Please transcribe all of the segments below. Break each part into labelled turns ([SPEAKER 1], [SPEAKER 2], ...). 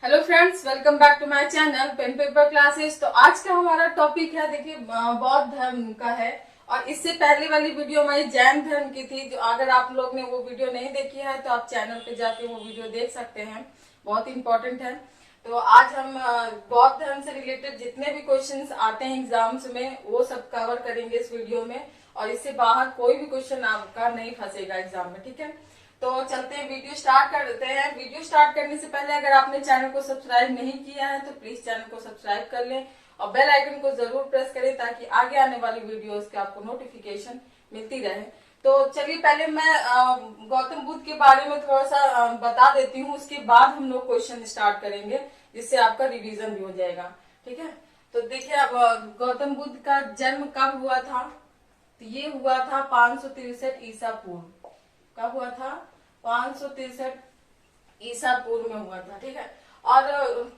[SPEAKER 1] Hello friends, welcome back to my channel pen paper classes. तो आज का हमारा टॉपिक है, देखिए, बौद्ध धर्म का है। और इससे पहले वाली वीडियो हमारी जैन धर्म की थी। जो अगर आप लोग ने वो वीडियो नहीं देखी है तो आप चैनल पे जाके वो वीडियो देख सकते हैं, बहुत इंपॉर्टेंट है। तो आज हम बौद्ध धर्म से रिलेटेड जितने भी क्वेश्चंस आते हैं एग्जाम्स में वो सब कवर करेंगे इस वीडियो में। और इससे बाहर कोई भी क्वेश्चन आपका नहीं फंसेगा एग्जाम में, ठीक है। तो चलते हैं, वीडियो स्टार्ट कर देते हैं। वीडियो स्टार्ट करने से पहले अगर आपने चैनल को सब्सक्राइब नहीं किया है तो प्लीज चैनल को सब्सक्राइब कर लें और बेल आइकन को जरूर प्रेस करें ताकि आगे आने वाली वीडियोस के आपको नोटिफिकेशन मिलती रहे। तो चलिए, पहले मैं गौतम बुद्ध के बारे में थोड़ा सा बता देती हूँ, उसके बाद हम लोग क्वेश्चन स्टार्ट करेंगे जिससे आपका रिविजन भी हो जाएगा, ठीक है। तो देखिए, अब गौतम बुद्ध का जन्म कब हुआ था? तो ये हुआ था 563 ईसा पूर्व। कब हुआ था? 563 ईसा पूर्व में हुआ था, ठीक है। और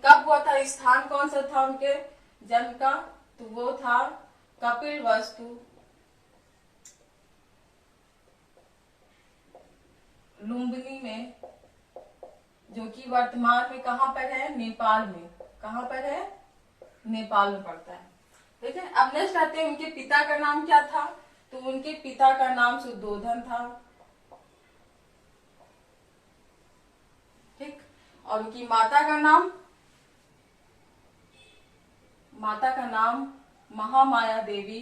[SPEAKER 1] कब हुआ था, स्थान कौन सा था उनके जन्म का? तो वो था कपिल वस्तु, लुम्बिनी में, जो कि वर्तमान में कहाँ पर है? नेपाल में। कहाँ पर है? नेपाल में पड़ता है, ठीक है। अब नेक्स्ट आते हैं, उनके पिता का नाम क्या था? तो उनके पिता का नाम शुद्धोधन था, ठीक। और उनकी माता का नाम महामाया देवी।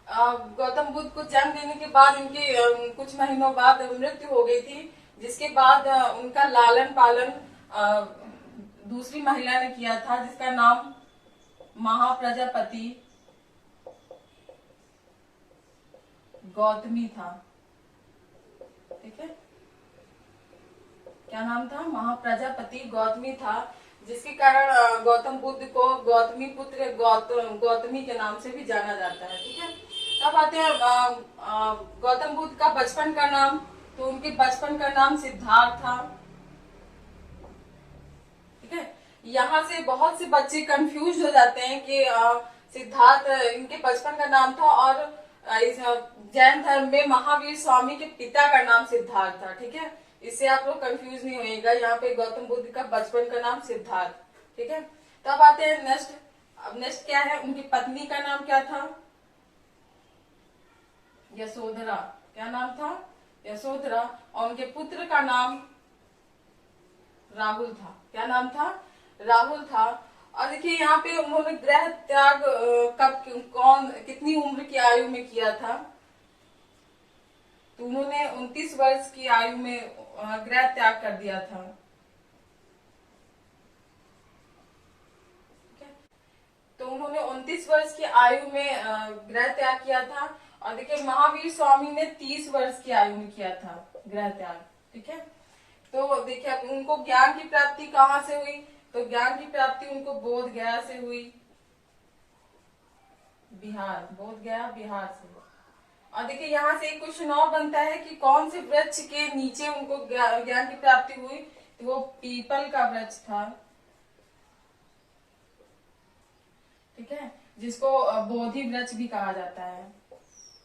[SPEAKER 1] गौतम बुद्ध को जन्म देने के बाद इनके कुछ महीनों बाद मृत्यु हो गई थी, जिसके बाद उनका लालन पालन दूसरी महिला ने किया था जिसका नाम महाप्रजापति गौतमी था, ठीक है। क्या नाम था? महाप्रजापति गौतमी था, जिसके कारण गौतम बुद्ध को गौतमी पुत्र गौतमी के नाम से भी जाना जाता है, ठीक है। तब आते हैं गौतम बुद्ध का बचपन का नाम। तो उनके बचपन का नाम सिद्धार्थ था, ठीक है। यहाँ से बहुत से बच्चे कंफ्यूज हो जाते हैं कि सिद्धार्थ इनके बचपन का नाम था और इस जैन धर्म में महावीर स्वामी के पिता का नाम सिद्धार्थ था, ठीक है। इससे आप लोग कंफ्यूज नहीं होइएगा, यहाँ पे गौतम बुद्ध का बचपन का नाम सिद्धार्थ, ठीक है। तो अब आते हैं नेक्स्ट। अब नेक्स्ट क्या है, उनकी पत्नी का नाम क्या था? यशोधरा। क्या नाम था? यशोधरा। और उनके पुत्र का नाम राहुल था। क्या नाम था? राहुल था। और देखिए, यहाँ पे उन्होंने गृह त्याग कब, कौन, कितनी उम्र की आयु में किया था? तो उन्होंने 29 वर्ष की आयु में गृह त्याग कर दिया था, ठीक है। तो उन्होंने 29 वर्ष की आयु में गृह त्याग किया था। और देखिए, महावीर स्वामी ने 30 वर्ष की आयु में किया था गृह त्याग, ठीक है। तो देखिए, अब उनको ज्ञान की प्राप्ति कहाँ से हुई? तो ज्ञान की प्राप्ति उनको बोध गया से हुई, बिहार, बोध गया बिहार से। और देखिए, यहाँ से एक क्वेश्चन और बनता है कि कौन से वृक्ष के नीचे उनको ज्ञान की प्राप्ति हुई? तो वो पीपल का वृक्ष था, ठीक है, जिसको बोधि वृक्ष भी कहा जाता है।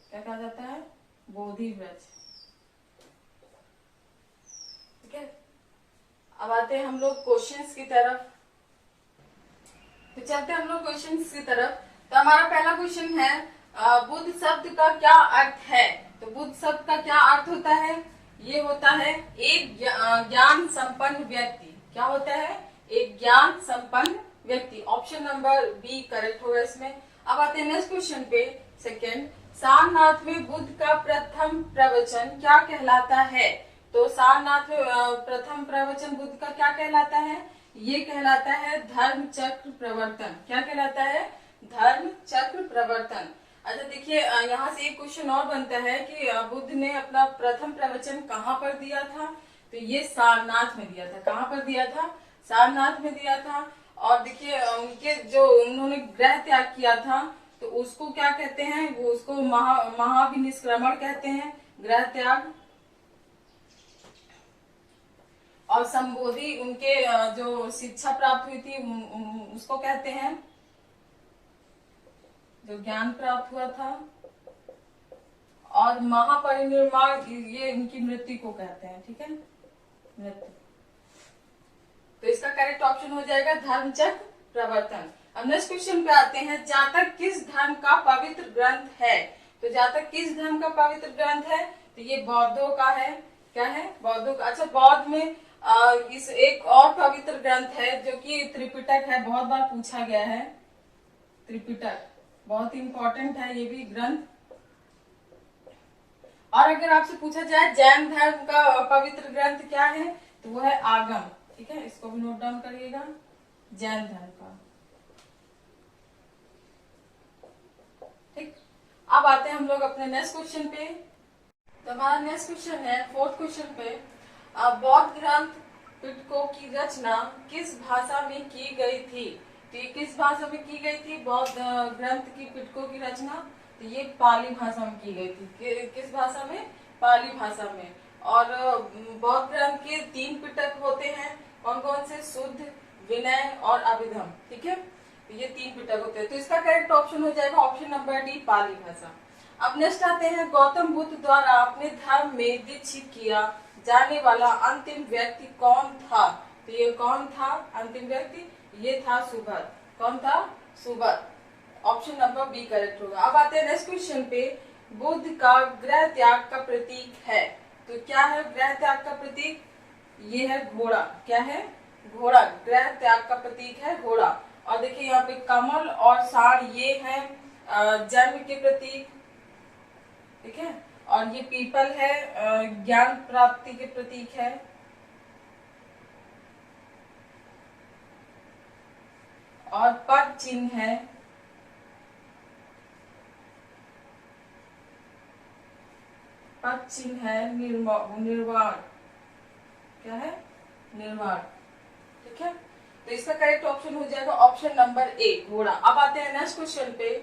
[SPEAKER 1] क्या कहा जाता है? बोधि वृक्ष, ठीक है। अब आते हैं हम लोग क्वेश्चंस की तरफ। तो चलते हैं हम लोग क्वेश्चंस की तरफ। तो हमारा पहला क्वेश्चन है, बुद्ध शब्द का क्या अर्थ है? तो बुद्ध शब्द का क्या अर्थ होता है? ये होता है एक ज्ञान संपन्न व्यक्ति। क्या होता है? एक ज्ञान संपन्न व्यक्ति। ऑप्शन नंबर बी करेक्ट होगा इसमें। अब आते हैं नेक्स्ट क्वेश्चन पे, सेकंड। सारनाथ में बुद्ध का प्रथम प्रवचन क्या कहलाता है? तो सारनाथ में प्रथम प्रवचन बुद्ध का क्या कहलाता है? ये कहलाता है धर्म चक्र प्रवर्तन। क्या कहलाता है? धर्म चक्र प्रवर्तन। अच्छा, देखिए, यहाँ से एक क्वेश्चन और बनता है कि बुद्ध ने अपना प्रथम प्रवचन कहाँ पर दिया था? तो ये सारनाथ में दिया था। कहाँ पर दिया था? सारनाथ में दिया था। और देखिए, उनके जो उन्होंने गृह त्याग किया था तो उसको क्या कहते हैं? वो उसको महाविनिष्क्रमण कहते हैं, गृह त्याग। और संबोधि, उनके जो शिक्षा प्राप्त हुई थी उसको कहते हैं, जो ज्ञान प्राप्त हुआ था। और महापरिनिर्वाण, ये इनकी मृत्यु को कहते हैं, ठीक है। नृत्य। तो इसका करेक्ट ऑप्शन हो जाएगा धर्मचक्र प्रवर्तन। अब नेक्स्ट क्वेश्चन पे आते हैं, जातक किस धर्म का पवित्र ग्रंथ है? तो जातक किस धर्म का पवित्र ग्रंथ है? तो ये बौद्धों का है। क्या है? बौद्धों का। अच्छा, बौद्ध में इस एक और पवित्र ग्रंथ है जो कि त्रिपिटक है, बहुत बार पूछा गया है। त्रिपिटक बहुत इंपॉर्टेंट है ये भी ग्रंथ। और अगर आपसे पूछा जाए जैन धर्म का पवित्र ग्रंथ क्या है, तो वो है आगम। ठीक है, इसको भी नोट डाउन करिएगा, जैन धर्म का। ठीक, अब आते हैं हम लोग अपने नेक्स्ट क्वेश्चन पे। तो हमारा नेक्स्ट क्वेश्चन है, फोर्थ क्वेश्चन पे, बौद्ध ग्रंथ पिटकों की रचना किस भाषा में की गई थी? तो ये किस भाषा में की गई थी बौद्ध ग्रंथ की पिटकों की रचना? तो ये पाली भाषा में की गई थी। किस भाषा में? पाली भाषा में। और बौद्ध ग्रंथ के 3 पिटक होते हैं, कौन कौन से? शुद्ध, विनय और अभिधम। ठीक है, तो ये 3 पिटक होते हैं। तो इसका करेक्ट ऑप्शन हो जाएगा ऑप्शन नंबर डी, पाली भाषा। अब नेक्स्ट आते हैं, गौतम बुद्ध द्वारा अपने धर्म में दीक्षित किया जाने वाला अंतिम व्यक्ति कौन था? तो ये कौन था अंतिम व्यक्ति? ये था सुभद। कौन था? सुभद। ऑप्शन नंबर बी करेक्ट होगा। अब आते हैं नेक्स्ट क्वेश्चन पे, बुद्ध का गृह त्याग का प्रतीक है। तो क्या है गृह त्याग का प्रतीक? ये है घोड़ा। क्या है? घोड़ा। गृह त्याग का प्रतीक है घोड़ा। और देखिए यहाँ पे कमल और साड़ ये है जन्म के प्रतीक। ठीक है, और ये पीपल है ज्ञान प्राप्ति के प्रतीक है। और पद चिन्ह है, पद चिन्ह है निर्वाण। क्या है? निर्वाण। ठीक है, तो इसका करेक्ट ऑप्शन हो जाएगा ऑप्शन नंबर ए, घोड़ा। अब आते हैं नेक्स्ट क्वेश्चन पे।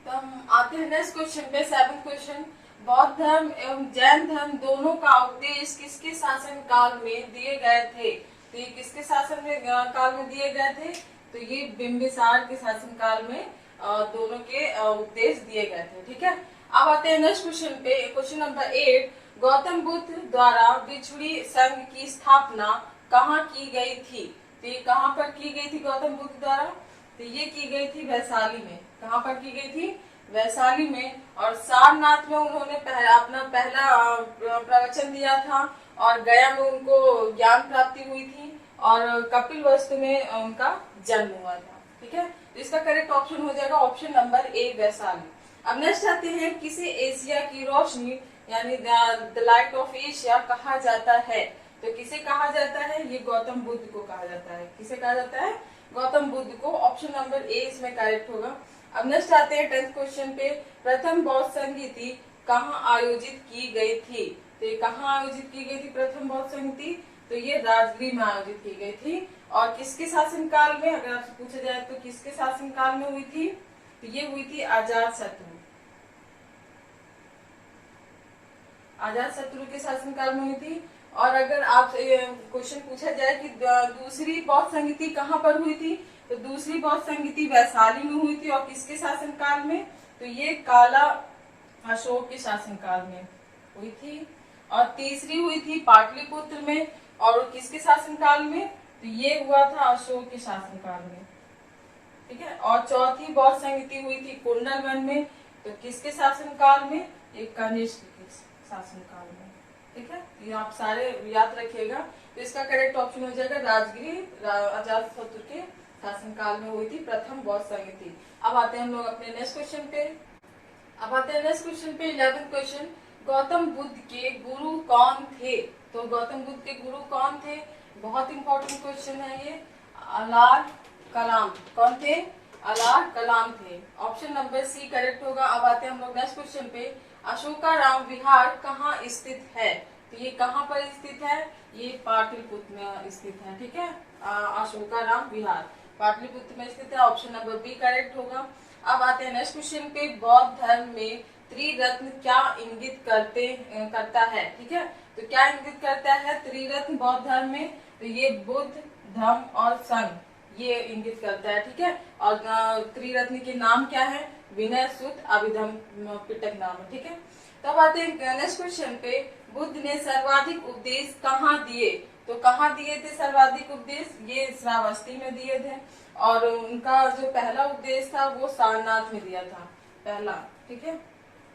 [SPEAKER 1] तो हम आते हैं नेक्स्ट क्वेश्चन पे, 7th क्वेश्चन, बौद्ध धर्म एवं जैन धर्म दोनों का उपदेश किसके शासन काल में दिए गए थे? तो ये किसके शासन में काल में दिए गए थे? तो ये बिंबिसार के शासन काल में दोनों के उपदेश दिए गए थे। ठीक है, अब आते हैं नेक्स्ट क्वेश्चन पे, क्वेश्चन नंबर 8, गौतम बुद्ध द्वारा बिछुड़ी संघ की स्थापना कहाँ की गई थी? तो ये कहाँ पर की गई थी गौतम बुद्ध द्वारा? तो ये की गई थी वैशाली में। कहाँ पर की गई थी? वैशाली में। और सारनाथ में उन्होंने अपना पहला प्रवचन दिया था, और गया में उनको ज्ञान प्राप्ति हुई थी, और कपिलवस्तु में उनका जन्म हुआ था। ठीक है, तो इसका करेक्ट ऑप्शन हो जाएगा ऑप्शन नंबर ए, वैशाली। अब नेक्स्ट आते हैं, किसे एशिया की रोशनी यानी द लाइट ऑफ एशिया कहा जाता है? तो किसे कहा जाता है? ये गौतम बुद्ध को कहा जाता है। किसे कहा जाता है? गौतम बुद्ध को। ऑप्शन नंबर ए इसमें करेक्ट होगा। अब नेक्स्ट आते हैं 10th क्वेश्चन पे, प्रथम बौद्ध संगीति कहाँ आयोजित की गई थी? तो ये कहाँ आयोजित की गई थी प्रथम बौद्ध संगीति? तो ये राजगीर में आयोजित की गई थी। और किसके शासन काल में? अगर आपसे पूछा जाए तो किसके शासन काल में हुई थी? तो ये हुई थी अजात शत्रु। अजात शत्रु के शासन काल में हुई थी। और अगर आप क्वेश्चन पूछा जाए कि दूसरी बौद्ध संगीति कहाँ पर हुई थी, तो दूसरी बौद्ध संगीति वैशाली में हुई थी। और किसके शासन काल में? तो ये काला अशोक के शासन काल में हुई थी। और तीसरी हुई थी पाटलिपुत्र में। और किसके शासन काल में? तो ये हुआ था अशोक के शासन काल में। ठीक है, और चौथी बौद्ध संगीति हुई थी कुंडलवन में। तो किसके शासन काल में? ये कनिष्क के शासन काल में। ठीक है, ये आप सारे याद रखिएगा। तो इसका करेक्ट ऑप्शन हो जाएगा राजगीर अजात शत्रु के शासन काल में हुई थी प्रथम बौद्ध संगीति। अब आते हैं हम लोग अपने नेक्स्ट क्वेश्चन पे। अब आते हैं नेक्स्ट क्वेश्चन पे, 11th क्वेश्चन, गौतम बुद्ध के गुरु कौन थे? तो गौतम बुद्ध के गुरु कौन थे? बहुत इंपॉर्टेंट क्वेश्चन है ये। अलार कलाम। कौन थे? अलार कलाम थे। ऑप्शन नंबर सी करेक्ट होगा। अब आते हैं हम लोग नेक्स्ट क्वेश्चन पे, अशोकाराम विहार कहाँ स्थित है? तो ये कहाँ पर स्थित है? ये पाटलिपुत्र में स्थित है। ठीक है, अशोकाराम विहार पाटलिपुत्र में स्थित है। ऑप्शन नंबर बी करेक्ट होगा। अब आते हैं नेक्स्ट क्वेश्चन पे, बौद्ध धर्म में त्रिरत्न क्या इंगित करता है? ठीक है, तो क्या इंगित करता है त्रिरत्न बौद्ध धर्म में? तो ये बुद्ध, धम्म और संघ ये इंगित करता है। ठीक है, और त्रिरत्न के नाम क्या है? विनय, शुद्ध, अभिधम, पिटक नाम है। ठीक है, तब आते हैं नेक्स्ट क्वेश्चन पे, बुद्ध ने सर्वाधिक उपदेश कहाँ दिए? तो कहाँ दिए थे सर्वाधिक उपदेश? ये श्रावस्ती में दिए थे। और उनका जो पहला उपदेश था वो सारनाथ में दिया था, पहला। ठीक है,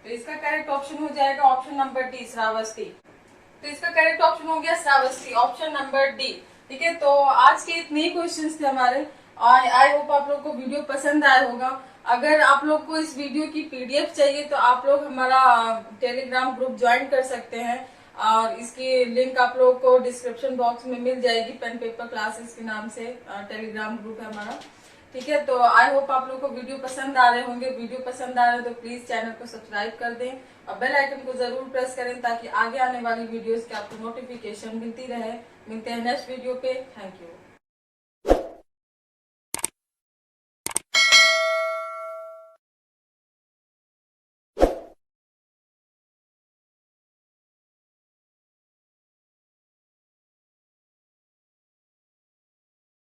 [SPEAKER 1] तो इसका करेक्ट ऑप्शन हो जाएगा ऑप्शन नंबर डी, श्रावस्ती। तो इसका करेक्ट ऑप्शन हो गया श्रावस्ती, ऑप्शन नंबर डी। ठीक है, तो आज के इतने ही क्वेश्चंस थे हमारे। आई होप आप लोग को वीडियो पसंद आया होगा। अगर आप लोग को इस वीडियो की पीडीएफ चाहिए तो आप लोग हमारा टेलीग्राम ग्रुप ज्वाइन कर सकते हैं, और इसकी लिंक आप लोग को डिस्क्रिप्शन बॉक्स में मिल जाएगी। पेन पेपर क्लासेस के नाम से टेलीग्राम ग्रुप है हमारा। ठीक है, तो आई होप आप लोग को वीडियो पसंद आ रहे होंगे। वीडियो पसंद आ रहे हैं तो प्लीज चैनल को सब्सक्राइब कर दें और बेल आइकन को जरूर प्रेस करें, ताकि आगे आने वाली वीडियोस की आपको नोटिफिकेशन मिलती रहे। मिलते हैं नेक्स्ट वीडियो पे। Thank you.